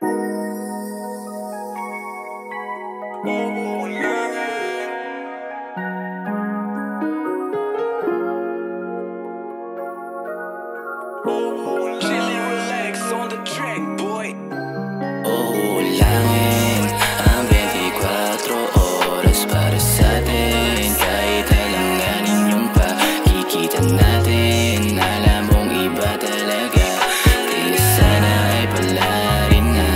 Chili relax on the track, boy. Uhulangin ang 24 oras para sa atin. Kahit alanganin yung pakikita natin, alam mong iba talaga. Kaya sana ay pala rin na,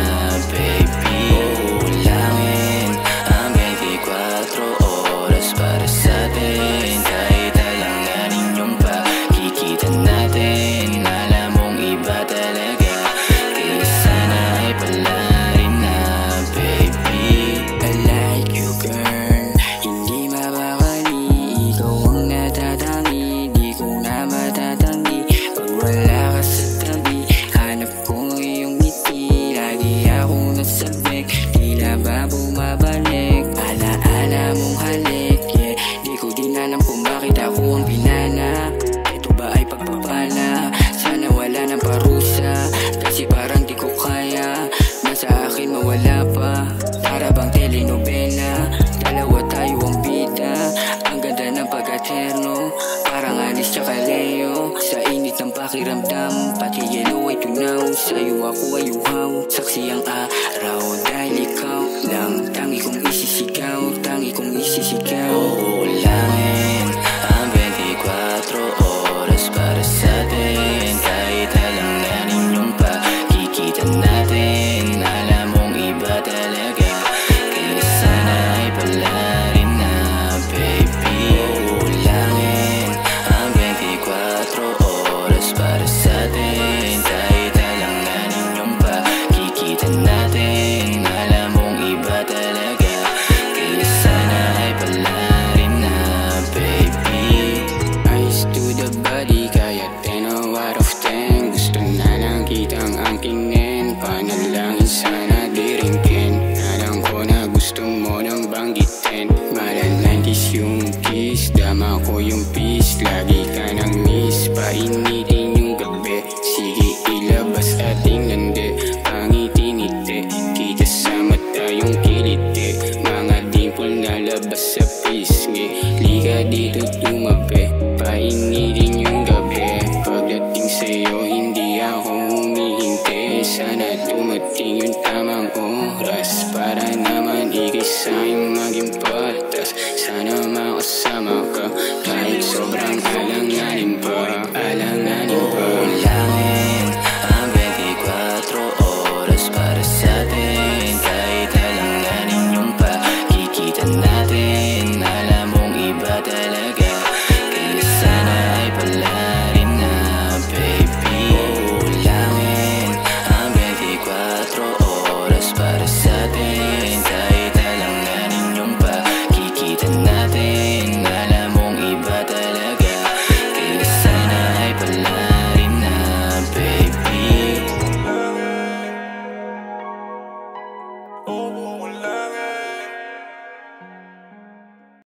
baby. Uhulangin ang 24 oras para sa atin. Kahit alanganin yung pakikita natin, alam mong iba talaga. Kaya sana ay pala rin na, baby. I like you, girl, hindi mababali. Ikaw ang natatangi, di ko na matatangi. Pag wala ka sa tabi, hanap ko iyong ngiti. Lagi akong nasabik, tila ba bumabalik. Alaala mong halik, yeah. Di ko din alam kung bakit ako ang pinana. Ito ba ay pagpapala? Sana wala ng parusa, kasi parang di ko kaya na sa akin mawala pa. Para bang telenovela, dalawa tayo ang bida. Ang ganda ng pag-aterno, parang Anis tsaka Leo. Sa init ng pakiramdam, pati yellow ay tunaw. Sa'yo ako ay uhaw, saksi ang araw. Dahil ikaw lang, tangi kong isisigaw, tangi kong isisigaw. Uhulangin ang 24 oras para sa atin. Kahit alanganin yung pakikita natin, alam mong iba talaga. Kaya sana ay pala rin na, baby. Uhulangin ang 24 oras para sa atin. Kahit alanganin yung pakikita natin, alam mong iba talaga. Kaya sana ay pala rin na, baby. Eyes to the body, kaya 10 out of 10. Gusto na lang kitang angkinin, panalangin sana di rin kin. Alam ko na gusto mo nang banggitin. Mala 90s yung kiss, dama ko yung peace. Lagi ka nang miss, painitin yung gabi. Sige ilabas ating landi, pangiti-ngiti. Kita sa mata yung kiliti, mga dimple na labas sa pisngi. Lika dito tumabi, painitin yung gabi. Pagdating sa'yo hindi ako humihintay. Sana dumating yung tamang oras, para naman ikisa'yo maging patas. Sana makasama ka kahit sobrang alanganin pa, alanganin pa. Uhulangin ang 24 oras para sa atin.